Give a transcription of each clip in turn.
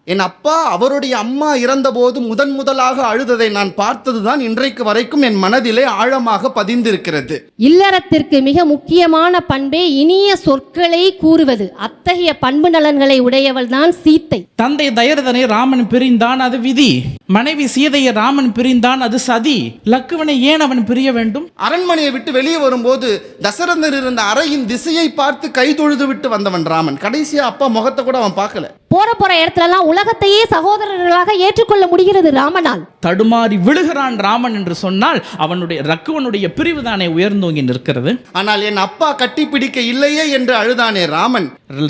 என் அப்பா அவருடைய அம்மா இறந்தபோது முதலாக அழுததை நான் பார்த்ததுதான் இன்றைக்கு வரைக்கும் என் மனதிலே ஆழமாக பதிந்திருக்கிறது. இல்லறத்திற்கு மிக முக்கியமான பண்பே இனிய சொற்களை கூறுவது. அத்தகைய பண்பு நலன்களை உடையவள் தான் சீத்தை. தந்தை தயரதனை ராமன் பிரிந்தான், அது விதி. மனைவி சீதையை ராமன் பிரிந்தான், அது சதி. லக்குவனை ஏன் அவன் பிரிய வேண்டும்? அரண்மனையை விட்டு வெளியே வரும்போது தசரதர் இருந்த அறையின் திசையை பார்த்து கை தொழுது விட்டு வந்தவன் ராமன். கடைசியா அப்பா முகத்தை கூட அவன் பார்க்கல. போற இடத்துல எல்லாம் உலகத்தையே சகோதரர்களாக ஏற்றுக்கொள்ள முடிகிறது ராமனால். தடுமாறி விழுகிறான் ராமன் என்று சொன்னால் அவனுடைய லக்குவனுடைய பிரிவு தானே உயர்ந்தோங்கி நிற்கிறது. ஆனால் என் அப்பா கட்டிப்பிடிக்க இல்லையே என்று அழுதானே ராமன்.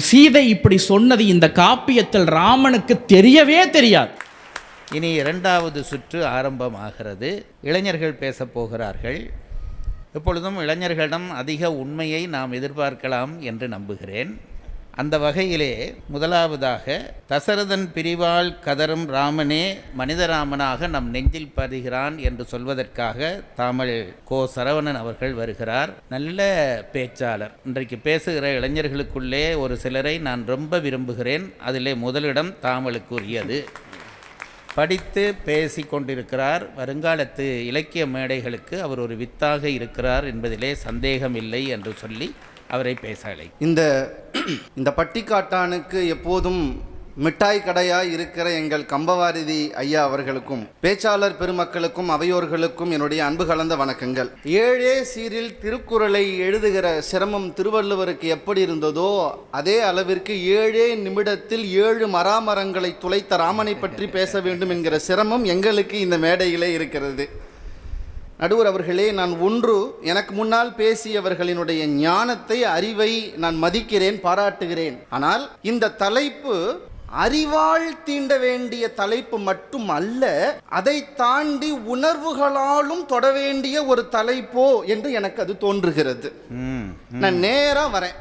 சீதை இப்படி சொன்னது இந்த காப்பியத்தில் ராமனுக்கு தெரியவே தெரியாது. இனி இரண்டாவது சுற்று ஆரம்பமாகிறது. இளைஞர்கள் பேசப் போகிறார்கள். எப்பொழுதும் இளைஞர்களிடம் அதிக உண்மையை நாம் எதிர்பார்க்கலாம் என்று நம்புகிறேன். அந்த வகையிலே முதலாவதாக தசரதன் பிரிவால் கதரும் ராமனே மனிதராமனாக நம் நெஞ்சில் பதிகிறான் என்று சொல்வதற்காக தாமல் கோ சரவணன் அவர்கள் வருகிறார். நல்ல பேச்சாளர். இன்றைக்கு பேசுகிற இளைஞர்களுக்குள்ளே ஒரு சிலரை நான் ரொம்ப விரும்புகிறேன். அதிலே முதலிடம் தாமலுக்குரியது. படித்து பேசி கொண்டிருக்கிறார். வருங்காலத்து இலக்கிய மேடைகளுக்கு அவர் ஒரு வித்தாக இருக்கிறார் என்பதிலே சந்தேகமில்லை என்று சொல்லி அவரை பேச அழை. இந்த பட்டிக்காட்டானுக்கு எப்போதும் மிட்டாய் கடையாய் இருக்கிற எங்கள் கம்பவாரதி ஐயா அவர்களுக்கும் பேச்சாளர் பெருமக்களுக்கும் அவையோர்களுக்கும் என்னுடைய அன்பு கலந்த வணக்கங்கள். 7 சீரில் திருக்குறளை எழுதுகிற சிரமம் திருவள்ளுவருக்கு எப்படி இருந்ததோ அதே அளவிற்கு 7 நிமிடத்தில் 7 மராமரங்களை துளைத்த ராமனை பற்றி பேச வேண்டும் என்கிற சிரமம் எங்களுக்கு இந்த மேடையிலே இருக்கிறது. நடுவர் அவர்களே, நான் எனக்கு முன்னால் பேசியவர்களினுடைய ஞானத்தை, அறிவை நான் மதிக்கிறேன், பாராட்டுகிறேன். ஆனால் இந்த தலைப்பு அறிவால் தீண்ட வேண்டிய தலைப்பு மட்டும் அல்ல, அதை தாண்டி உணர்வுகளாலும் தொட வேண்டிய ஒரு தலைப்போ என்று எனக்கு அது தோன்றுகிறது. நான் நேரா வரேன்.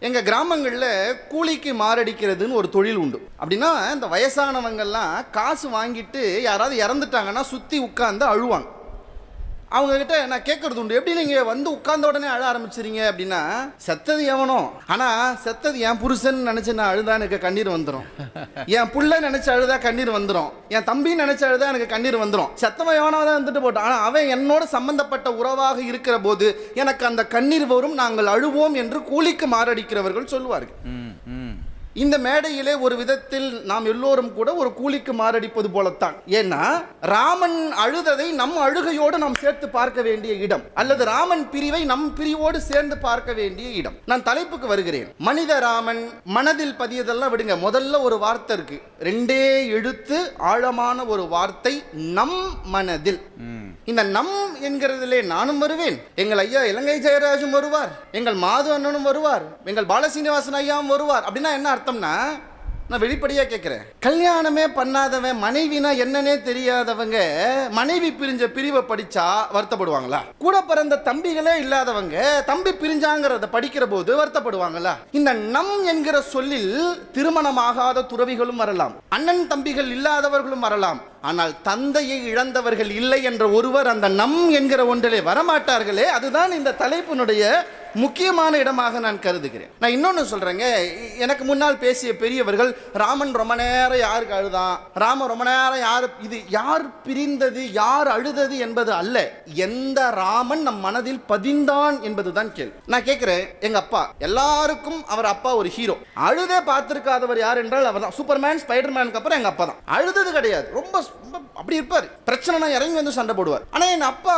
எங்கள் கிராமங்களில் கூலிக்கு மாரடிக்கிறதுன்னு ஒரு தொழில் உண்டு. அப்படின்னா இந்த வயசானவங்கள்லாம் காசு வாங்கிட்டு யாராவது இறந்துட்டாங்கன்னா சுற்றி உட்கார்ந்து அழுவாங்க. அவங்கக்கிட்ட நான் கேட்கறது உண்டு, எப்படி நீங்கள் வந்து உட்கார்ந்த உடனே அழ ஆரம்பிச்சிருங்க அப்படின்னா, செத்தது எவனோ, ஆனால் செத்தது என் புருஷன் நினச்சி நான் அழுதா எனக்கு கண்ணீர் வந்துடும், என் புள்ள நினச்சி அழுதா கண்ணீர் வந்துடும், என் தம்பி நினச்சி அழுதா எனக்கு கண்ணீர் வந்துடும். செத்தவன் எவனோ தான் வந்துட்டு போட்டான், ஆனால் அவன் என்னோட சம்பந்தப்பட்ட உறவாக இருக்கிற போது எனக்கு அந்த கண்ணீர் வரும், நாங்கள் அழுவோம் என்று கூலிக்கு மாரடிக்கிறவர்கள் சொல்லுவார்கள். இந்த மேடையிலே ஒரு விதத்தில் நாம் எல்லோரும் கூட ஒரு கூலிக்கு மாரடிப்பது போலத்தான். ஏன்னா ராமன் அழுததை நம் அழுகையோடு நாம் சேர்த்து பார்க்க வேண்டிய இடம், அல்லது ராமன் பிரிவை நம் பிரிவோடு சேர்ந்து பார்க்க வேண்டிய இடம். நான் தலைப்புக்கு வருகிறேன். மனித ராமன் மனதில் பதியதெல்லாம் விடுங்க. முதல்ல ஒரு வார்த்தை இருக்கு, 2 எழுத்து ஆழமான ஒரு வார்த்தை, நம் மனதில். இந்த நம் என்கிறதிலே நானும் வருவேன், எங்கள் ஐயா இலங்கை ஜெயராஜும் வருவார், எங்கள் மாது அண்ணனும் வருவார், எங்கள் பாலசீனிவாசன் ஐயாவும் வருவார். அப்படின்னா என்ன அர்த்தம்னா, நான் வெளிப்படையாக கேட்குறேன், கல்யாணமே பண்ணாதவன், மனைவினா என்னன்னே தெரியாதவங்க மனைவி பிரிஞ்ச பிரிவை படிச்சா வருத்தப்படுவாங்களா? கூட பிறந்த தம்பிகளே இல்லாதவங்க தம்பி பிரிஞ்சாங்கிறத படிக்கிற போது வருத்தப்படுவாங்களா? இந்த நம் என்கிற சொல்லில் திருமணமாகாத துறவிகளும் வரலாம், அண்ணன் தம்பிகள் இல்லாதவர்களும் வரலாம், ஆனால் தந்தையை இழந்தவர்கள் இல்லை என்ற ஒருவர் அந்த நம் என்கிற ஒன்றிலே வரமாட்டார்களே. அதுதான் இந்த தலைப்பினுடைய முக்கியமான இடமாக நான் கருதுகிறேன். நான் இன்னொன்று சொல்றேங்க, எனக்கு முன்னால் பேசிய பெரியவர்கள் ராமன் ரொம்ப நேரம் யாருக்கு அழுதான், ராமன் ரொம்ப நேரம் யார், இது யார் பிரிந்தது யார் அழுதது என்பது அல்ல, எந்த ராமன் நம் மனதில் பதிந்தான் என்பதுதான் கேள்வி. நான் கேட்கிறேன், எங்க அப்பா எல்லாருக்கும் அவர் அப்பா ஒரு ஹீரோ. அழுதே பார்த்திருக்காதவர் யார் என்றால் அவர் தான். சூப்பர்மேன் ஸ்பைடர்மேனுக்கு அப்புறம் எங்க அப்பா தான். அழுதது கிடையாது, ரொம்ப அப்படி இருப்பார், பிரச்சனை இறங்கி வந்து சண்டை போடுவார். ஆனா என் அப்பா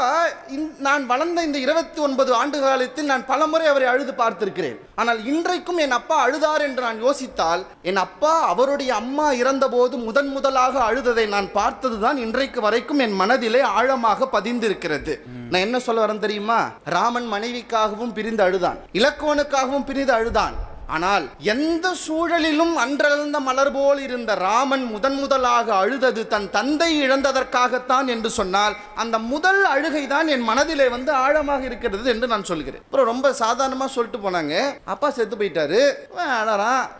நான் வளர்ந்த இந்த 29 ஆண்டு காலத்தில் நான் பல முறை அவரை அழுது பார்த்திருக்கிறேன். ஆனால் இன்றைக்கும் என் அப்பா அழுதார் என்று நான் யோசித்தால், என் அப்பா அவருடைய அம்மா இறந்தபோது முதலாக அழுததை நான் பார்த்ததுதான் இன்றைக்கு வரைக்கும் என் மனதிலே ஆழமாக பதிந்திருக்கிறது. நான் என்ன சொல்ல வரேன் தெரியுமா? ராமன் மனைவிக்காகவும் பிரிந்து அழுதான், இலக்குவனுக்காகவும் பிரிந்து அழுதான். ஆனால் எந்த சூழலிலும் அன்றளந்த மலர் போல் இருந்த ராமன் முதலாக அழுதது தன் தந்தை இழந்ததற்காகத்தான் என்று சொன்னால், அந்த முதல் அழுகை தான் என் மனதிலே வந்து ஆழமாக இருக்கிறது என்று நான் சொல்கிறேன். அப்புறம் ரொம்ப சாதாரணமாக சொல்லிட்டு போனாங்க, அப்பா செத்து போயிட்டாரு,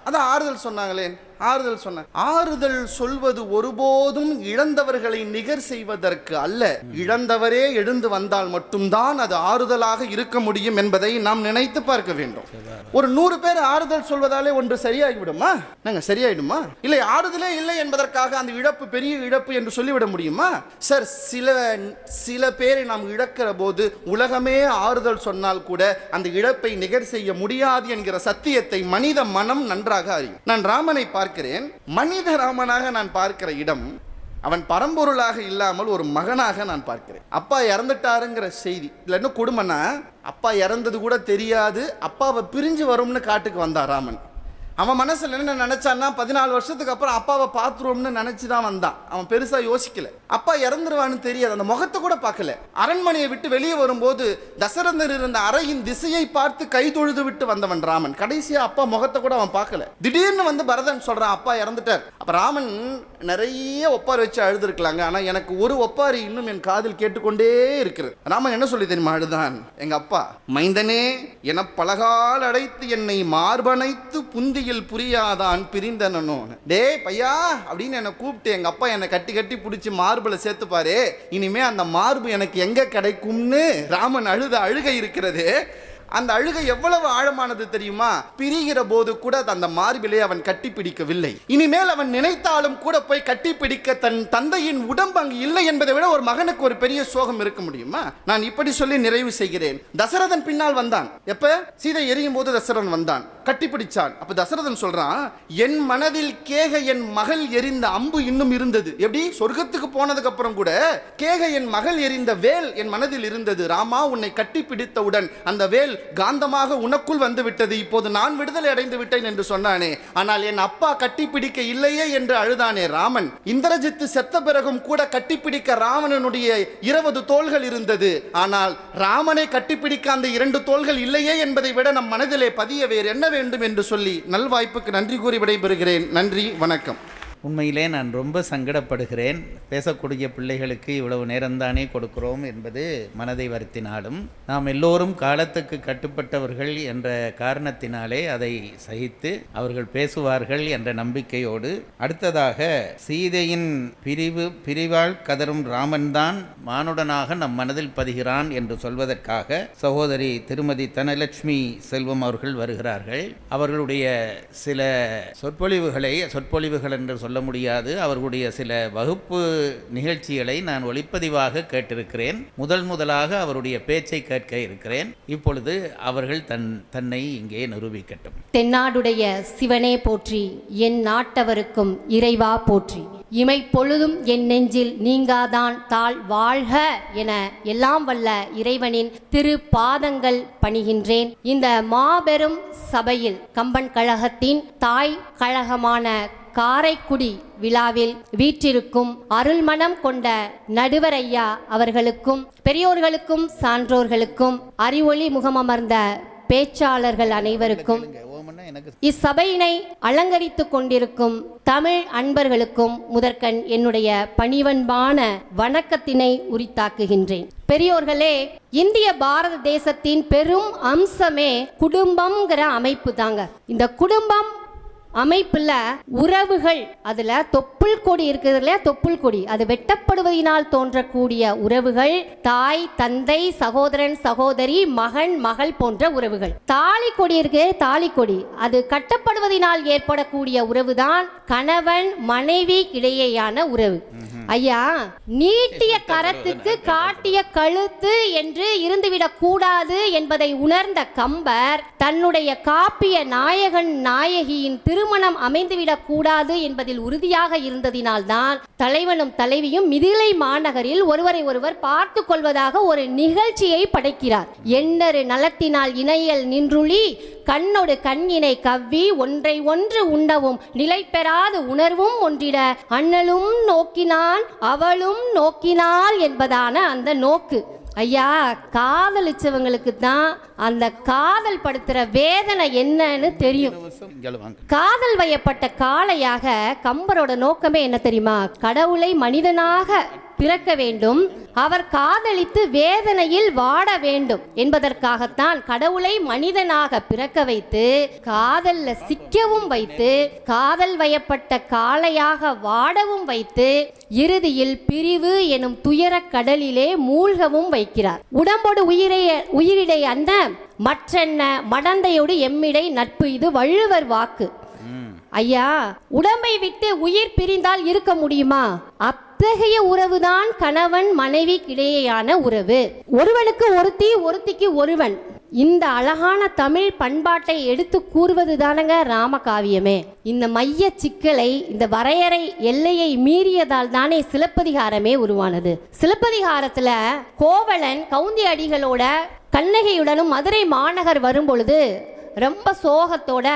அதான் ஆறுதல் சொன்னாங்களே. ஆறுதல் சொன்னேன். ஆறுதல் சொல்வது ஒருபோதும் இழந்தவர்களை நிகர் செய்வதற்கு அல்ல. இழந்தவரே எழுந்து வந்தால் மட்டும்தான் அது ஆறுதலாக இருக்க முடியும் என்பதை நாம் நினைத்து பார்க்க வேண்டும். ஒரு 100 பேர் ஆறுதல் சொல்வதாலே ஒன்று சரியாகிவிடுமா? நாங்க சரியாயிடுமா? இல்லை, ஆறுதலே இல்லை என்பதற்காக அந்த இழப்பு பெரிய இழப்பு என்று சொல்லிவிட முடியுமா? சார், சில பேரை நாம் இழக்கிற போது உலகமே ஆறுதல் சொன்னால் கூட அந்த இழப்பை நிகர் செய்ய முடியாது என்கிற சத்தியத்தை மனித மனம் நன்றாக அறியும். நான் ராமனை பார்க்கிறேன். மனித ராமனாக நான் பார்க்கிற இடம், அவன் பரம்பொருளாக இல்லாமல் ஒரு மகனாக நான் பார்க்கிறேன். அப்பா இறந்துட்டாருங்கிற செய்தி இல்லை, இன்னும் கொடுமைன்னா அப்பா இறந்தது கூட தெரியாது, அப்பாவை பிரிஞ்சு வரும்னு காட்டுக்கு வந்தான் ராமன். அவன் மனசுல என்ன நினைச்சான்னா 14 வருஷத்துக்கு அப்புறம் அப்பாவை பார்த்துருவோம்னு நினைச்சுதான் வந்தான். அவன் பெருசா யோசிக்கல. அப்பா இறந்துருவான்னு தெரியாது, அந்த முகத்தை கூட பார்க்கல. அரண்மனையை விட்டு வெளியே வரும்போது தசரதர் இருந்த அறையின் திசையை பார்த்து கை தொழுது விட்டு வந்தவன் ராமன். கடைசியா அப்பா முகத்தை கூட அவன் பார்க்கல. திடீர்னு வந்து பரதன் சொல்றான் அப்பா இறந்துட்டார். அப்ப ராமன் நிறைய ஒப்பாரி வச்சு அழுது இருக்கலாங்க, ஆனா எனக்கு ஒரு ஒப்பாரி இன்னும் என் காதில் கேட்டுக்கொண்டே இருக்கிறது. ராமன் என்ன சொல்லி தெரியுமா அழுதான்? எங்க அப்பா, மைந்தனே என பலகால் அடைத்து என்னை மார்பனைத்து புந்தி புரியாதான் பிரிந்தனோ. டே பையா அப்படின்னு என்னை கூப்பிட்டு எங்க அப்பா என்னை கட்டி கட்டி பிடிச்சி மார்புல சேர்த்து பாரு, இனிமே அந்த மார்பு எனக்கு எங்க கிடைக்கும்னு ராமன் அழுத அழுகை இருக்கிறது. அந்த அழுகை எவ்வளவு ஆழமானது தெரியுமா? பிரிகிற போது கூட அந்த மார்பிலே அவன் கட்டி பிடிக்கவில்லை. இனிமேல் அவன் நினைத்தாலும் கூட போய் கட்டி பிடிக்க தன் தந்தையின் உடம்பு அங்கு இல்லை என்பதை விட ஒரு மகனுக்கு ஒரு பெரிய சோகம் இருக்க முடியுமா? நான் இப்படி சொல்லி நிறைவு செய்கிறேன். தசரதன் பின்னால் வந்தான். எப்ப சீதை எரியும் போது தசரதன் வந்தான், கட்டி பிடிச்சான். அப்ப தசரதன் சொல்றான், என் மனதில் கேக என் மகள் எரிந்த அம்பு இன்னும் இருந்தது. எப்படி? சொர்க்கத்துக்கு போனதுக்கு அப்புறம் கூட கேக என் மகள் எரிந்த வேல் என் மனதில் இருந்தது. ராமா, உன்னை கட்டி பிடித்தவுடன் அந்த வேல் காந்தமாக உனக்குள் வந்து விட்டது. இப்போது நான் விடுதலை அடைந்து விட்டேன் என்று சொன்னானே, ஆனால் என் அப்பா கட்டிப்பிடிக்க இல்லையே என்று அழுதானே ராமன். இந்திரஜித்து செத்த பிறகும் கூட கட்டிப்பிடிக்க ராவணனுடைய 20 தோள்கள் இருந்தது. ஆனால் ராமனை கட்டிப்பிடிக்க அந்த 2 தோள்கள் இல்லையே என்பதை விட நம் மனதிலே பதிய வேறு என்ன வேண்டும் என்று சொல்லி நல்வாய்ப்புக்கு நன்றி கூறி விடைபெறுகிறேன். நன்றி, வணக்கம். உண்மையிலே நான் ரொம்ப சங்கடப்படுகிறேன். பேசக்கூடிய பிள்ளைகளுக்கு இவ்வளவு நேரம்தானே கொடுக்கிறோம் என்பது மனதை வருத்தினாலும், நாம் எல்லோரும் காலத்துக்கு கட்டுப்பட்டவர்கள் என்ற காரணத்தினாலே அதை சகித்து அவர்கள் பேசுவார்கள் என்ற நம்பிக்கையோடு, அடுத்ததாக சீதையின் பிரிவால் கதரும் ராமன் தான் மானுடனாக நம் மனதில் பதிகிறான் என்று சொல்வதற்காக சகோதரி திருமதி தனலட்சுமி செல்வம் அவர்கள் வருகிறார்கள். அவர்களுடைய சில சொற்பொழிவுகள் என்று சொல்ல முடியாது, அவர்களுடைய சில வகுப்பு நிகழ்ச்சிகளை நான் ஒளிப்பதிவாக கேட்டிருக்கிறேன். முதலாக அவருடைய பேச்சை கேட்க இருக்கிறேன். இப்பொழுது அவர்கள் தன்னை இங்கே நிரூபிக்கட்டும். தென்னாடுடைய சிவனே போற்றி, என் நாட்டவருக்கும் இறைவா போற்றி. இமை பொழுதும் என் நெஞ்சில் நீங்காதான் தாழ் வாழ்க என எல்லாம் வல்ல இறைவனின் திரு பாதங்கள் பணிகின்றேன். இந்த மாபெரும் சபையில் கம்பன் கழகத்தின் தாய் கழகமான காரைக்குடி விழாவில் வீற்றிருக்கும் அருள்மனம் கொண்ட நடுவர் ஐயா அவர்களுக்கும், பெரியோர்களுக்கும், சான்றோர்களுக்கும், அறிவொளி முகமமர்ந்த பேச்சாளர்கள் அனைவருக்கும், இச்சபையினை அலங்கரித்துக் கொண்டிருக்கும் தமிழ் அன்பர்களுக்கும் முதற்கண் என்னுடைய பணிவன்பான வணக்கத்தினை உரித்தாக்குகின்றேன். பெரியோர்களே, இந்திய பாரத தேசத்தின் பெரும் அம்சமே குடும்பம்ங்கிற அமைப்பு தாங்க. இந்த குடும்பம் அமைப்புல உறவுகள், அதுல தொப்புள் கொடி இருக்குது இல்லையா, தொப்புள் கொடி, அது வெட்டப்படுவதனால் தோன்றக்கூடிய உறவுகள், தாய் தந்தை, சகோதரன் சகோதரி, மகன் மகள் போன்ற உறவுகள். தாலி கொடி இருக்கு, தாலி கொடி, அது கட்டப்படுவதனால் ஏற்படக்கூடிய உறவுதான் கணவன் மனைவி இடையேயான உறவு. ஐயா, நீட்டிய கரத்துக்கு காட்டிய கழுத்து என்று இருந்துவிடக் கூடாது என்பதை உணர்ந்த கம்பர் தன்னுடைய காப்பிய நாயகன் நாயகியின் திருமணம் அமைந்துவிடக் கூடாது என்பதில் உறுதியாக இருந்ததினால்தான் தலைவனும் தலைவியும் மிதிலை மாநகரில் ஒருவரை ஒருவர் பார்த்து கொள்வதாக ஒரு நிகழ்ச்சியை படைக்கிறார். எண்ணறு நலத்தினால் இணையல் நின்றுளி கண்ணொடு கண்ணினை கவ்வி ஒன்றை ஒன்று உண்டவும் நிலை பெறாது உணர்வும் ஒன்றிட அண்ணலும் நோக்கினான் அவளும் நோக்கினாள் என்பதான அந்த நோக்கு. ஐயா, காதலிச்சவங்களுக்கு தான் அந்த காதல் படுத்துற வேதனை என்னன்னு தெரியும். காதல் வயப்பட்ட காளையாக கம்பரோட நோக்கமே என்ன தெரியுமா? கடவுளை மனிதனாக பிறக்க வேண்டும், அவர் காதலித்து வேதனையில் வாட வேண்டும் என்பதற்காகத்தான் கடவுளை மனிதனாக பிறக்க வைத்து காதல்ல சிக்கவும் வைத்து காதல் வயப்பட்ட காளையாக வாடவும் வைத்து இறுதியில் பிரிவு எனும் துயர கடலிலே மூழ்கவும் வைக்கிறார். உடம்போடு உயிரிடை அன்ன மற்றென்ன மடந்தையோடு எம்மிடை நட்பு, இது வள்ளுவர் வாக்கு. ஐயா, உடம்பை விட்டு உயிர் பிரிந்தால் இருக்க முடியுமா? அத்தகைய உறவுதான் கணவன் மனைவிக்கிடையேயான உறவு. ஒருவனுக்கு ஒருத்தி, ஒருத்திக்கு ஒருவன். இந்த அழகான தமிழ் பண்பாட்டை எடுத்து கூறுவது தானங்க ராமகாவியமே. இந்த மைய சிக்கலை, இந்த வரையறை எல்லையை மீறியதால் தானே சிலப்பதிகாரமே உருவானது. சிலப்பதிகாரத்துல கோவலன் கவுந்தி அடிகளோட கண்ணகியுடனும் மதுரை மாநகர் வரும்பொழுது ரொம்ப சோகத்தோட,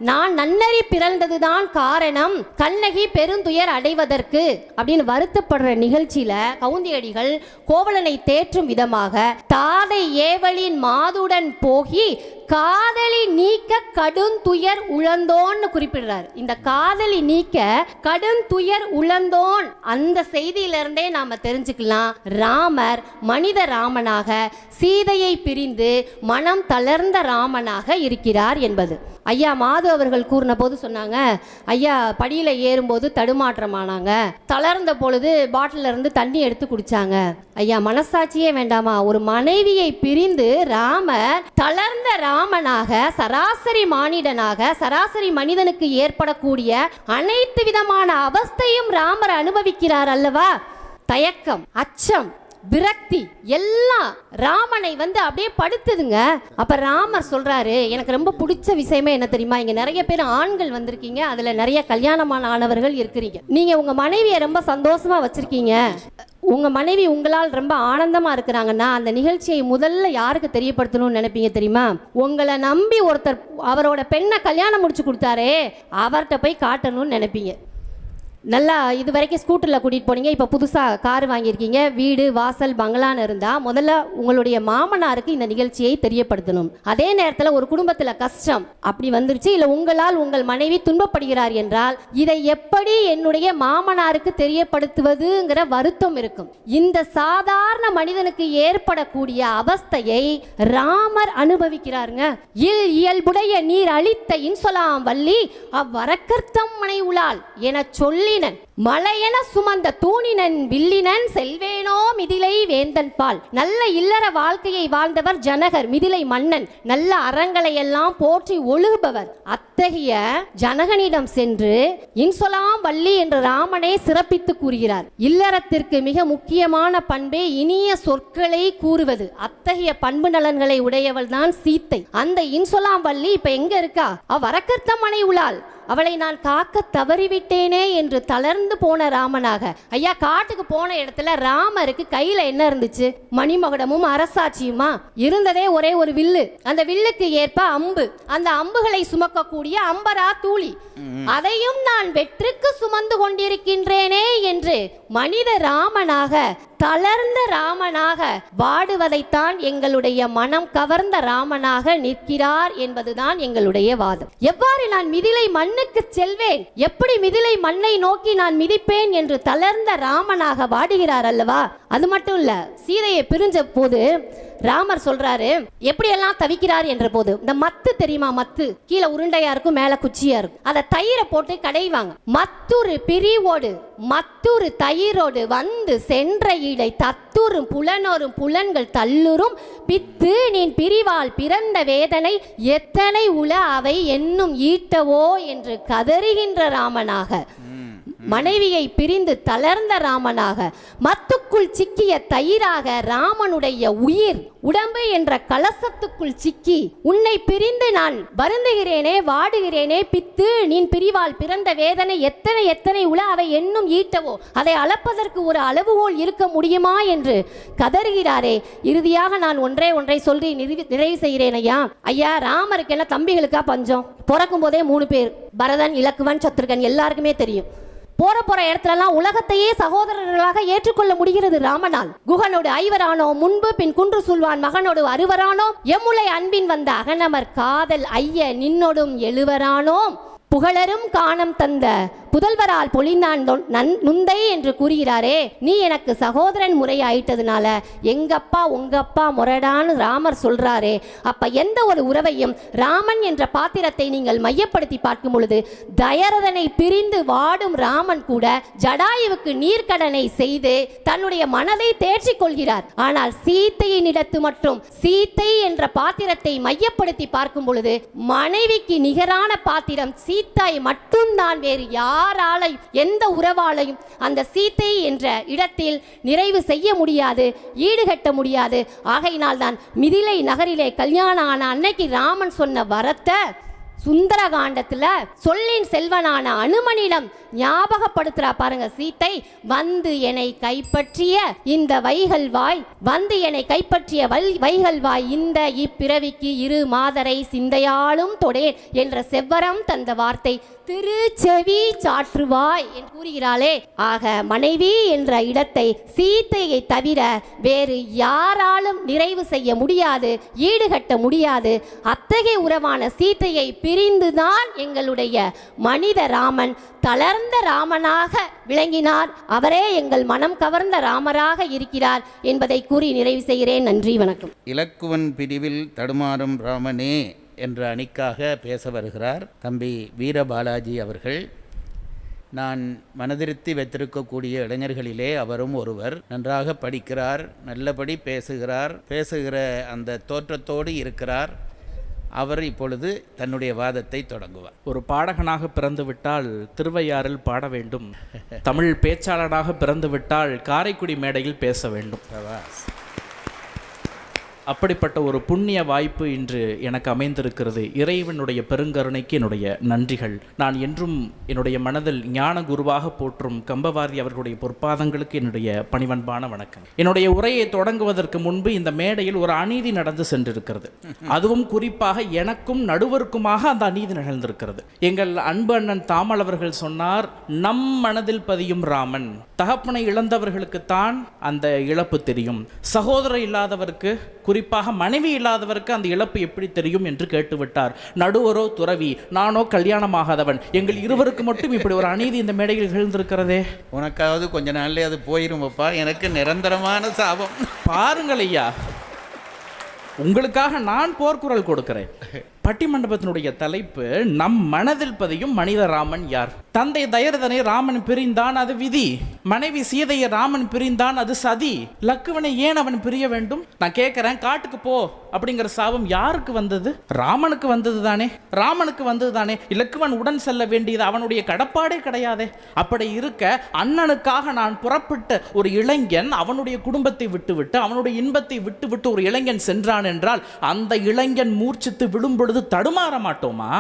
நான் நன்னறி பிறந்ததுதான் காரணம் கண்ணகி பெருந்துயர் அடைவதற்கு அப்படின்னு வருத்தப்படுற நிகழ்ச்சியில கவுந்தியடிகள் கோவலனை தேற்றும் விதமாக தாதை ஏவலின் மாதுடன் போகி காதலி நீக்க கடுந்துயர் உழந்தோன்னு குறிப்பிடுறார். இந்த காதலி நீக்க கடுந்துயர் உழந்தோன், அந்த செய்தியிலிருந்தே நாம தெரிஞ்சுக்கலாம் ராமர் மனித ராமனாக சீதையை பிரிந்து மனம் தளர்ந்த ராமனாக இருக்கிறார் என்பது. ஐயா மாது அவர்கள் கூறின போது சொன்னாங்க, ஐயா படியில ஏறும்போது தடுமாற்றமானாங்க, தளர்ந்த பொழுது பாட்டில இருந்து தண்ணி எடுத்து குடிச்சாங்க. ஐயா மனசாட்சியே வேண்டாமா? ஒரு மனைவியை பிரிந்து ராமர் தளர்ந்த ராமனாக, சராசரி மானிடனாக, சராசரி மனிதனுக்கு ஏற்படக்கூடிய அனைத்து விதமான அவஸ்தையும் ராமர் அனுபவிக்கிறார் அல்லவா? தயக்கம், அச்சம், விரக்தி எல்லாம் ராமனை அப்படியே படுத்துதுங்க. அப்ப ராமர் சொல்றாரு, எனக்கு ரொம்ப பிடிச்ச விஷயமே என்ன தெரியுமா? இங்க நிறைய பேர் ஆண்கள் வந்திருக்கீங்க, அதுல நிறைய கல்யாணமான ஆனவர்கள் இருக்கிறீங்க. நீங்க உங்க மனைவியை ரொம்ப சந்தோஷமா வச்சிருக்கீங்க, உங்க மனைவி உங்களால் ரொம்ப ஆனந்தமா இருக்கிறாங்கன்னா அந்த நிகழ்ச்சியை முதல்ல யாருக்கு தெரியப்படுத்தணும்னு நினைப்பீங்க தெரியுமா? உங்களை நம்பி ஒருத்தர் அவரோட பெண்ணை கல்யாணம் முடிச்சு கொடுத்தாரே அவர்கிட்ட போய் காட்டணும்னு நினைப்பீங்க. நல்லா இது வரைக்கும் ஸ்கூட்டரில் கூட்டிகிட்டு போனீங்க, இப்போ புதுசாக கார் வாங்கியிருக்கீங்க, வீடு வாசல் பங்களான்னு இருந்தால் முதல்ல உங்களுடைய மாமனாருக்கு இந்த நிகழ்ச்சியை தெரியப்படுத்தணும். அதே நேரத்தில் ஒரு குடும்பத்தில் கஷ்டம் அப்படி வந்துருச்சு, இல்லை உங்களால் உங்கள் மனைவி துன்பப்படுகிறார் என்றால் இதை எப்படி என்னுடைய மாமனாருக்கு தெரியப்படுத்துவதுங்கிற வருத்தம் இருக்கும். இந்த சாதாரண மனிதனுக்கு ஏற்படக்கூடிய அவஸ்தையை ராமர் அனுபவிக்கிறாருங்க. இயல்புடைய நீர் அளித்த இன்சொலாம் வள்ளி அவ்வரக்கர்த்தம் மனை உளால் என சொல்லி மலையென சுமந்த தூணினன் வில்லினன் செல்வேனோ மிதிலை வேந்தன் பால். நல்ல இல்லற வாழ்க்கையை வாழ்ந்தவர் ஜனகர், மிதிலை மன்னன், நல்ல அறங்களை எல்லாம் போற்றி ஒழுகுபவர். அத்தகைய ஜனகனிடம் சென்று இன்சொலாம் வள்ளி என்று ராமனே சிறப்பித்து கூறுகிறார். இல்லறத்திற்கு மிக முக்கியமான பண்பே இனிய சொற்களை கூறுவது. அத்தகைய பண்பு நலன்களை உடையவள் தான் சீத்தை. அந்த இன்சொலாம் வள்ளி இப்ப எங்க இருக்கா? அவரக்கர்த்த மனை உளால், அவளை நான் காக்க தவறிவிட்டேனே என்று தளர்ந்து போன ராமனாக. ஐயா காட்டுக்கு போன இடத்துல ராமருக்கு கையில என்ன இருந்துச்சு? மணிமகுடமும் அரசாட்சியுமா? இருந்ததே ஒரே ஒரு வில்லு, அந்த வில்லுக்கு ஏற்ப அம்பு, அந்த அம்புகளை சுமக்கக்கூடிய அம்பரா தூளி, அதையும் நான் வெற்றுக்கு சுமந்து கொண்டிருக்கின்றேனே என்று மனித ராமனாக தளர்ந்த ராமனாக வாடுவதைத்தான் எங்களுடைய மனம் கவர்ந்த ராமனாக நிற்கிறார் என்பதுதான் எங்களுடைய வாதம். எவ்வாறு நான் மிதிலை மண்ணுக்கு செல்வேன், எப்படி மிதிலை மண்ணை நோக்கி நான் மிதிப்பேன் என்று தளர்ந்த ராமனாக வாடுகிறார் அல்லவா? அது மட்டும் இல்ல, சீதையை பிரிஞ்ச போது ராமர் சொல்றாரு எப்படியெல்லாம் தவிக்கிறார் என்ற போது, இந்த மத்து தெரியுமா? மத்து கீழே உருண்டையா இருக்கும், மேல குச்சியா இருக்கும், அதை தயிரை போட்டு கடைவாங்க. மத்துரு பிரிவோடு மத்துரு தயிரோடு வந்து சென்ற இடை தத்துரும் புலனோரும் புலன்கள் தள்ளுரும் பித்து நீன் பிரிவால் பிறந்த வேதனை எத்தனை உல அவை என்னும் ஈட்டவோ என்று கதறுகின்ற ராமனாக, மனைவியை பிரிந்து தளர்ந்த ராமனாக, மத்துக்குள் சிக்கிய தயிராக ராமனுடைய உயிர் உடம்பு என்ற கலசத்துக்குள் சிக்கி உன்னை பிரிந்து நான் வருந்துகிறேனே, வாடுகிறேனே, பித்து நீன் பிரிவால் பிறந்த வேதனை எத்தனை எத்தனை உல அவை என்னும் ஈட்டவோ, அதை அளப்பதற்கு ஒரு அளவுகோல் இருக்க முடியுமா என்று கதறுகிறாரே. இறுதியாக நான் ஒன்றை சொல்லி நிறைவு செய்கிறேன். ஐயா ராமருக்கு என்ன தம்பிகளுக்கா பஞ்சம்? பிறக்கும் போதே 3 பேர், பரதன், இலக்குவன், சத்ருகன், எல்லாருக்குமே தெரியும். போற இடத்துலலாம் உலகத்தையே சகோதரர்களாக ஏற்றுக்கொள்ள முடிகிறது ராமனால். குகனோடு 5வரானோ, முன்பு பின் குன்று சொல்வான் மகனோடு 6வரானோ, எம்முலை அன்பின் வந்த அகனமர் காதல் ஐய நின்னோடும் 7வரானோ, புகழரும் காணம் தந்த புதல்வரால் பொழிந்தான் நுந்தை என்று கூறுகிறாரே, நீ எனக்கு சகோதரன் முறை ஆயிட்டதுனால எங்கப்பா உங்கப்பா முரடான்னு ராமர் சொல்றாரே. அப்ப எந்த ஒரு உறவையும் ராமன் என்ற பாத்திரத்தை நீங்கள் மையப்படுத்தி பார்க்கும் பொழுது தயரதனை பிரிந்து வாடும் ராமன் கூட ஜடாயுவுக்கு நீர்க்கடனை செய்து தன்னுடைய மனதை தேர்ச்சிக் கொள்கிறார். ஆனால் சீத்தையின் இடத்து மற்றும் சீத்தை என்ற பாத்திரத்தை மையப்படுத்தி பார்க்கும் பொழுது மனைவிக்கு நிகரான பாத்திரம் சீத்தாய் மட்டும்தான். வேறு யாராலையும் எந்த உறவாலையும் அந்த சீத்தை என்ற இடத்தில் நிறைவு செய்ய முடியாது, ஈடுகட்ட முடியாது. ஆகையினால் தான் மிதிலை நகரிலே கல்யாணம் ஆன அன்னைக்கு ராமன் சொன்ன வரத்தை சுந்தரகாண்டத்துல சொல்லின் செல்வனான அனுமனிடம் ஞாபகப்படுத்துறா பாருங்க. சீத்தை வந்து என்னை கைப்பற்றிய இந்த வைகல்வாய், வந்து என்னை கைப்பற்றிய வைகல்வாய், இந்த இப்பிறவிக்கு இரு மாதரை சிந்தையாலும் தொடேன் என்ற செவ்வரம் தந்த வார்த்தை திருச்செவி சாற்றுவாய் என்று கூறுகிறாளே. ஆக மனைவி என்ற இடத்தை சீத்தையை தவிர வேறு யாராலும் நிறைவு செய்ய முடியாது, ஈடுகட்ட முடியாது. அத்தகைய உறவான சீத்தையை பிரிந்துதான் எங்களுடைய மனித ராமன் தளர்ந்த ராமனாக விளங்கினார். அவரே எங்கள் மனம் கவர்ந்த ராமராக இருக்கிறார் என்பதை கூறி நிறைவு செய்கிறேன். நன்றி, வணக்கம். இலக்குவன் பிரிவில் தடுமாறும் ராமனே என்ற அணிக்காக பேச வருகிறார் தம்பி வீரபாலாஜி அவர்கள். நான் மனதிருத்தி வைத்திருக்கக்கூடிய இளைஞர்களிலே அவரும் ஒருவர். நன்றாக படிக்கிறார், நல்லபடி பேசுகிற அந்த தோற்றத்தோடு இருக்கிறார். அவர் இப்பொழுது தன்னுடைய வாதத்தை தொடங்குவார். ஒரு பாடகனாக பிறந்துவிட்டால் திருவையாறில் பாட வேண்டும், தமிழ் பேச்சாளராக பிறந்துவிட்டால் காரைக்குடி மேடையில் பேச வேண்டும். அப்படிப்பட்ட ஒரு புண்ணிய வாய்ப்பு இன்று எனக்கு அமைந்திருக்கிறது. இறைவனுடைய பெருங்கருணைக்கு என்னுடைய நன்றிகள். நான் என்றும் என்னுடைய மனதில் ஞான குருவாக போற்றும் கம்பவாரி அவர்களுடைய பொற்பாதங்களுக்கு என்னுடைய பணிவன்பான வணக்கம். என்னுடைய உரையை தொடங்குவதற்கு முன்பு இந்த மேடையில் ஒரு அநீதி நடந்து சென்றிருக்கிறது. அதுவும் குறிப்பாக எனக்கும் நடுவருக்குமாக அந்த அநீதி நிகழ்ந்திருக்கிறது. எங்கள் அன்பு அண்ணன் தாமல் அவர்கள் சொன்னார், நம் மனதில் பதியும் ராமன். தகப்பனை இழந்தவர்களுக்குத்தான் அந்த இழப்பு தெரியும், சகோதரர் இல்லாதவருக்கு, குறிப்பாக மனைவி இல்லாதவருக்கு அந்த இழப்பு எப்படி தெரியும் என்று கேட்டுவிட்டார். நடுவரோ துறவி, நானோ கல்யாணமாகாதவன். எங்கள் இருவருக்கு மட்டும் இப்படி ஒரு அநீதி இந்த மேடையில் நிகழ்ந்திருக்கிறதே. உனக்காவது கொஞ்ச நாள்ல அது போயிருமப்பா, எனக்கு நிரந்தரமான சாபம். பாருங்கள் ஐயா, உங்களுக்காக நான் போர்க்குரல் கொடுக்கிறேன். பட்டிமண்டபத்தினுடைய தலைப்பு நம் மனதில் பதியும் மனித ராமன் யார்? தந்தை தயரதனை ராமன் பிரிந்தான், அது விதி. மனைவி சீதையை ராமன் பிரிந்தான், அது சதி. லக்குவனை ஏன் அவன் பிரிய வேண்டும்? நான் கேட்கிறேன், காட்டுக்கு போ அப்படிங்கிற சாபம் யாருக்கு வந்தது? ராமனுக்கு வந்தது தானே. ராமனுக்கு வந்தது தானே. லக்குவன் உடன் செல்ல வேண்டியது அவனுடைய கடப்பாடே கிடையாதே. அப்படி இருக்க அண்ணனுக்காக நான் புறப்பட்ட ஒரு இளைஞன் அவனுடைய குடும்பத்தை விட்டுவிட்டு, அவனுடைய இன்பத்தை விட்டுவிட்டு ஒரு இளைஞன் சென்றான் என்றால் அந்த இளைஞன் மூர்ச்சித்து விழும்பொழுது தடுமாற மாட்டோமா?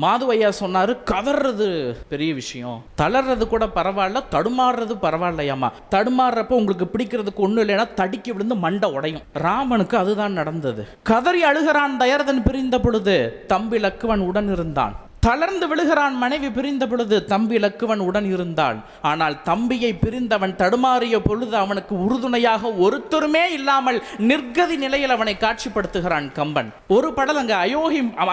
மாதுவையா சொன்னாரு, கவர்றது பெரிய விஷயம், தளர்றது கூட பரவாயில்ல, தடுமாறுறது பரவாயில்லையாமா. தடுமாறுறப்ப உங்களுக்கு பிடிக்கிறதுக்கு ஒண்ணு இல்லைன்னா தடிக்கி விழுந்து மண்டை உடையும். ராமனுக்கு அதுதான் நடந்தது. கதறி அழுகிறான் தயரதன் பிரிந்த பொழுது, தம்பி லக்குவன் உடன் இருந்தான். தளர்ந்து விழுகிறான் மனைவி பிரிந்த பொழுது, தம்பி லக்குவன் உடன் இருந்தான். ஆனால் தம்பியை பிரிந்தவன் தடுமாறிய பொழுது அவனுக்கு உறுதுணையாக ஒருத்தருமே இல்லாமல் நிர்கதி நிலையில் அவனை காட்சிப்படுத்துகிறான் கம்பன். ஒரு படலங்க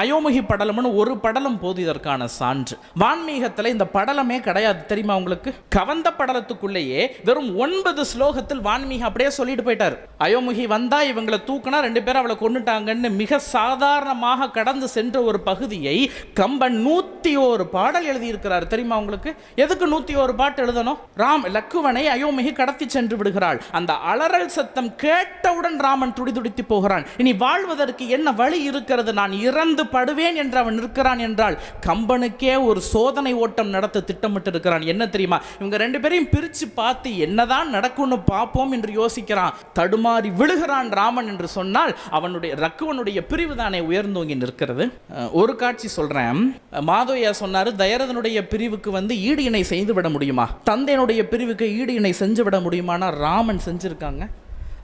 அயோமுகி படலம்னு ஒரு படலம் போது இதற்கான சான்று. வான்மீகத்தில் இந்த படலமே கிடையாது தெரியுமா உங்களுக்கு? கவந்த படலத்துக்குள்ளேயே வெறும் 9 ஸ்லோகத்தில் வான்மீக அப்படியே சொல்லிட்டு போயிட்டார். அயோமுகி வந்தா இவங்களை தூக்குனா 2 பேரும் அவளை கொண்டுட்டாங்கன்னு மிக சாதாரணமாக கடந்து சென்ற ஒரு பகுதியை கம்பன் 101 பாடல் எழுதியிருக்கிறார் தெரியுமா உங்களுக்கு? எதுக்கு 101 பாட்டு எழுதணும்? லக்குவனை அயோமிகி கடத்தி சென்று விடுகிறாள். அந்த அலறல் சத்தம் கேட்டவுடன் ராமன் துடிதுடித்து போகிறான். இனி வாழ்வதற்கு என்ன வழி இருக்கிறது? நான் இறந்து படுவேன் என்று அவன் இருக்கிறான் என்றால் கம்பனுக்கே ஒரு சோதனை ஓட்டம் நடத்த திட்டமிட்டு இருக்கிறான். என்ன தெரியுமா? இவங்க 2 பேரையும் பிரிச்சு பார்த்து என்னதான் நடக்கும்னு பார்ப்போம் என்று யோசிக்கிறான். தடுமாறி விழுகிறான் ராமன் என்று சொன்னால் அவனுடைய லக்குவனுடைய பிரிவு தானே உயர்ந்தோங்கி நிற்கிறது. ஒரு காட்சி சொல்றேன். மாதவையா சொன்னாரு, தயரதனுடைய பிரிவுக்கு ஈடு இணை செய்து விட முடியுமா? தந்தையனுடைய பிரிவுக்கு ஈடு இணை செஞ்சு விட முடியுமானா ராமன் செஞ்சிருக்காங்க.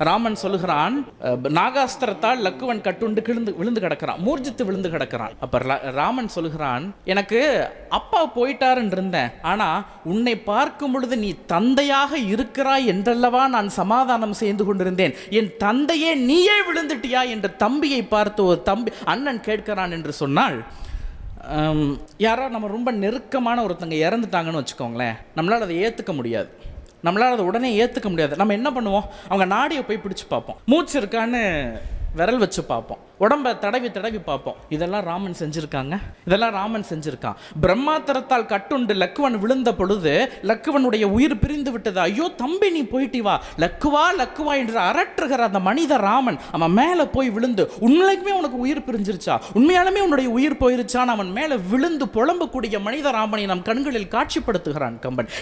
ராமன் சொல்லுகிறான், நாகாஸ்திரத்தால் லக்குவன் கட்டுண்டு விழுந்து கிடக்கிறான், மூர்ஜித்து விழுந்து கிடக்கிறான். அப்ப ராமன் சொல்லுகிறான், எனக்கு அப்பா போயிட்டாருன்னு இருந்தேன், ஆனா உன்னை பார்க்கும் பொழுது நீ தந்தையாக இருக்கிறாய் என்றல்லவா நான் சமாதானம் செய்து கொண்டிருந்தேன். என் தந்தையே நீயே விழுந்துட்டியா என்று தம்பியை பார்த்து ஒரு அண்ணன் கேட்கிறான் என்று சொன்னால் யாரோ நம்ம ரொம்ப நெருக்கமான ஒருத்தங்க இறந்துட்டாங்கன்னு வச்சுக்கோங்களேன், நம்மளால் அதை ஏற்றுக்க முடியாது. நம்மளால் அதை உடனே ஏற்றுக்க முடியாது. நம்ம என்ன பண்ணுவோம், அவங்க நாடியை போய் பிடிச்சி பார்ப்போம், மூச்சு இருக்கான்னு விரல் வச்சு பார்ப்போம், உடம்பை தடவி தடவி பார்ப்போம். இதெல்லாம் ராமன் செஞ்சுருக்காங்க, இதெல்லாம் ராமன் செஞ்சுருக்கான். பிரம்மாத்திரத்தால் கட்டுண்டு லக்குவன் விழுந்த பொழுது லக்குவனுடைய உயிர் பிரிந்து விட்டது. ஐயோ தம்பி நீ போயிட்டி வா, லக்குவா லக்குவா என்று அரற்றுகிற அந்த மனித ராமன் அவன் மேலே போய் விழுந்து, உண்மைக்குமே உனக்கு உயிர் பிரிஞ்சிருச்சா, உண்மையாலுமே உன்னுடைய உயிர் போயிருச்சான்னு அவன் மேலே விழுந்து புலம்பக்கூடிய மனித ராமனை நம் கண்களில் காட்சிப்படுத்துகிறான் கம்பன்.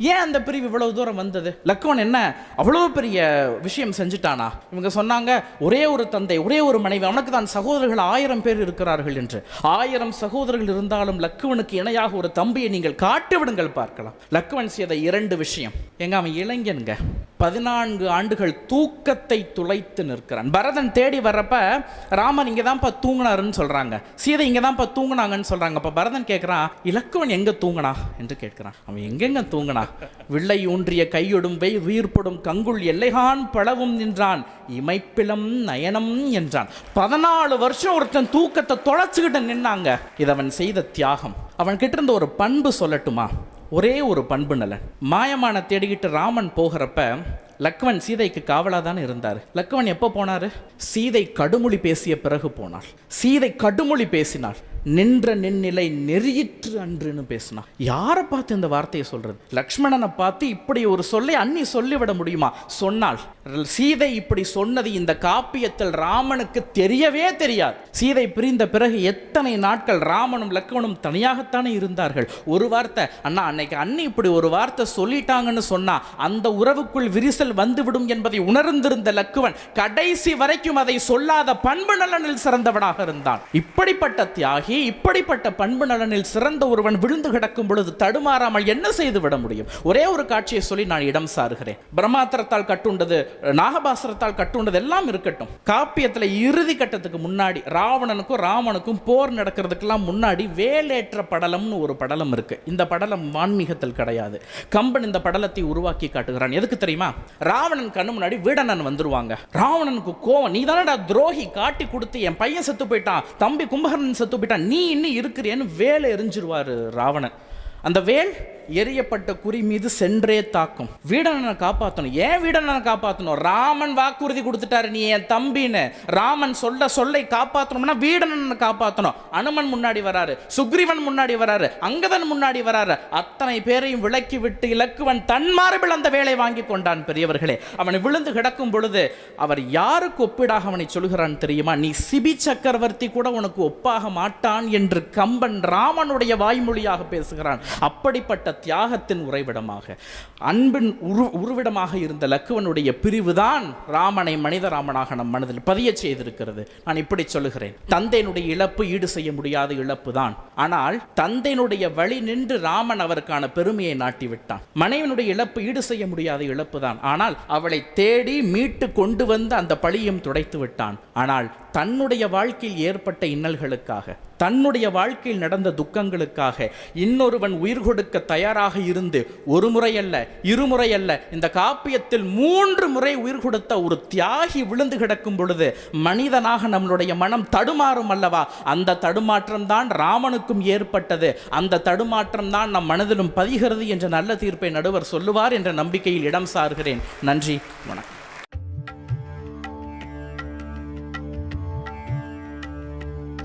ஏன் அந்த பிரிவு இவ்வளவு தூரம் வந்தது? லக்குவன் என்ன அவ்வளவு பெரிய விஷயம் செஞ்சுட்டானா? இவங்க சொன்னாங்க ஒரே ஒரு தந்தை, ஒரே ஒரு மனைவி, அவனுக்கு தான் சகோதரர்கள் 1000 பேர் இருக்கிறார்கள் என்று. 1000 சகோதரர்கள் இருந்தாலும் லக்குவனுக்கு இணையாக ஒரு தம்பியை நீங்கள் காட்டு விடுங்கள் பார்க்கலாம். லக்குவன் செய்த 2 விஷயம். எங்க அவன் இளைஞனுங்க, 14 ஆண்டுகள் தூக்கத்தை துளைத்து நிற்கிறான். பரதன் தேடி வர்றப்ப ராமன் இங்கே தான்ப்பா தூங்கினாருன்னு சொல்றாங்க, சீதை இங்கே தான்ப்பா தூங்கினாங்கன்னு சொல்றாங்க. அப்ப பரதன் கேட்கிறான், இலக்குவன் எங்க தூங்கினா என்று கேட்கிறான். அவன் எங்கெங்க தூங்கினா? வில்லை ஊன்றிய கையொடும் உயிர்ப்படும் கங்குள் எல்லைகான் பழவும் நின்றான், இமைப்பிலம் நயனம் என்றான். 14 வருஷம் ஒருத்தன் தூக்கத்தை தொலைச்சுக்கிட்டு நின்னாங்க. இது அவன் செய்த தியாகம். அவன் கிட்ட இருந்த ஒரு பண்பு சொல்லட்டுமா? ஒரே ஒரு பண்பு நலன். மாயமான தேடிக்கிட்டு ராமன் போகிறப்ப லக்குவன் சீதைக்கு காவலாக தானே இருந்தார். லக்குவன் எப்போ போனார்? சீதை கடுமொழி பேசிய பிறகு போனார். சீதை கடுமொழி பேசினார். நின்ற நின்னிலை நெறியிற்று அன்றுன்னு பேசினா. யாரை பார்த்து இந்த வார்த்தையை சொல்றது? லக்ஷ்மணனை பார்த்து இப்படி ஒரு சொல்லை அன்னி சொல்லிவிட முடியுமா? சொன்னால் சீதை இப்படி சொன்னது இந்த காப்பியத்தில் ராமனுக்கு தெரியவே தெரியாது. சீதை பிரிந்த பிறகு எத்தனை நாட்கள் ராமனும் லக்ஷ்மணும் தனியாகத்தானே இருந்தார்கள். ஒரு வார்த்தை, அண்ணா அன்னைக்கு அன்னி இப்படி ஒரு வார்த்தை சொல்லிட்டாங்கன்னு சொன்னா அந்த உறவுக்குள் விரிசல் வந்துவிடும் என்பதை உணர்ந்திருந்த லக்குவன் கடைசி வரைக்கும் அதை சொல்லாத பண்பு நலனில் சிறந்தவனாக இருந்தான். இப்படிப்பட்ட தியாகி, இப்படிப்பட்ட பண்பு நலனில் சிறந்த ஒருவன் விழுந்து கிடக்கும் பொழுது தடுமாறாமல் என்ன செய்து விட முடியும்? ஒரே ஒரு காட்சியை சொல்லி நான் இடம் சாருகிறேன். பிரம்மாத்திரத்தால் கட்டுண்டது, நாகபாசுரத்தால் கட்டுண்டது எல்லாம் இருக்கட்டும். காப்பியத்தில் இறுதி கட்டத்துக்கு முன்னாடி ராவணனுக்கும் ராமனுக்கும் போர் நடக்கிறதுக்கெல்லாம் முன்னாடி வேலேற்ற படலம்னு ஒரு படலம் இருக்கு. இந்த படலம் ஆன்மீகத்தில் கிடையாது. கம்பன் இந்த படலத்தை உருவாக்கி காட்டுகிறான். எதுக்கு தெரியுமா? ராவணன் கண்ணு முன்னாடி வீடனன் வந்துருவாங்க. ராவணனுக்கு கோவம், நீ தானடா துரோகி, காட்டி கொடுத்து என் பையன் செத்து போயிட்டான், தம்பி கும்பகர்ணன் செத்து போயிட்டான், நீ இன்னும் இருக்கிறேன்னு வேலை எரிஞ்சிருவாரு ராவணன். அந்த வேல் எரியப்பட்ட குறி மீது சென்றே தாக்கும். வீடனனை காப்பாற்றணும். ஏன் வீடனனை காப்பாற்றணும்? ராமன் வாக்குறுதி கொடுத்துட்டாரு, நீ என் தம்பின்னு. ராமன் சொல்லை காப்பாற்றணும்னா வீடனனை காப்பாற்றணும். அனுமன் முன்னாடி வராரு, சுக்ரீவன் முன்னாடி வராரு, அங்கதன் முன்னாடி வராரு. அத்தனை பேரையும் விலக்கி விட்டு இலக்குவன் தன் மார்பில் அந்த வேலை வாங்கி கொண்டான். பெரியவர்களே, அவன் விழுந்து கிடக்கும் பொழுது அவர் யாருக்கு ஒப்பிடாக அவனை சொல்கிறான் தெரியுமா? நீ சிபி சக்கரவர்த்தி கூட உனக்கு ஒப்பாக மாட்டான் என்று கம்பன் ராமனுடைய வாய்மொழியாக பேசுகிறான். அப்படிப்பட்ட தியாகத்தின் உறைவிடமாக, அன்பின் உருவிடமாக இருந்த லக்குவனுடைய பிரிவுதான் ராமனை மனித ராமனாக நம் மனதில் பதிய செய்திருக்கிறது. நான் இப்படி சொல்லுகிறேன், தந்தையினுடைய இழப்பு ஈடு செய்ய முடியாத இழப்பு தான். ஆனால் தந்தையினுடைய வழி நின்று ராமன் அவருக்கான பெருமையை நாட்டிவிட்டான். மனைவினுடைய இழப்பு ஈடு செய்ய முடியாத இழப்பு தான். ஆனால் அவளை தேடி மீட்டு கொண்டு வந்து அந்த பழியும் துடைத்து விட்டான். ஆனால் தன்னுடைய வாழ்க்கையில் ஏற்பட்ட இன்னல்களுக்காக, தன்னுடைய வாழ்க்கையில் நடந்த துக்கங்களுக்காக இன்னொருவன் உயிர் கொடுக்க தயாராக இருந்து ஒரு முறை அல்ல, இருமுறை அல்ல, இந்த காப்பியத்தில் 3 முறை உயிர் கொடுத்த ஒரு தியாகி விழுந்து கிடக்கும் பொழுது மனிதனாக நம்மளுடைய மனம் தடுமாறும் அல்லவா? அந்த தடுமாற்றம் தான் ராமனுக்கும் ஏற்பட்டது. அந்த தடுமாற்றம் தான் நம் மனதிலும் பதிகிறது என்ற நல்ல தீர்ப்பை நடுவர் சொல்லுவார் என்ற நம்பிக்கையில் இடம் சாருகிறேன். நன்றி, வணக்கம்.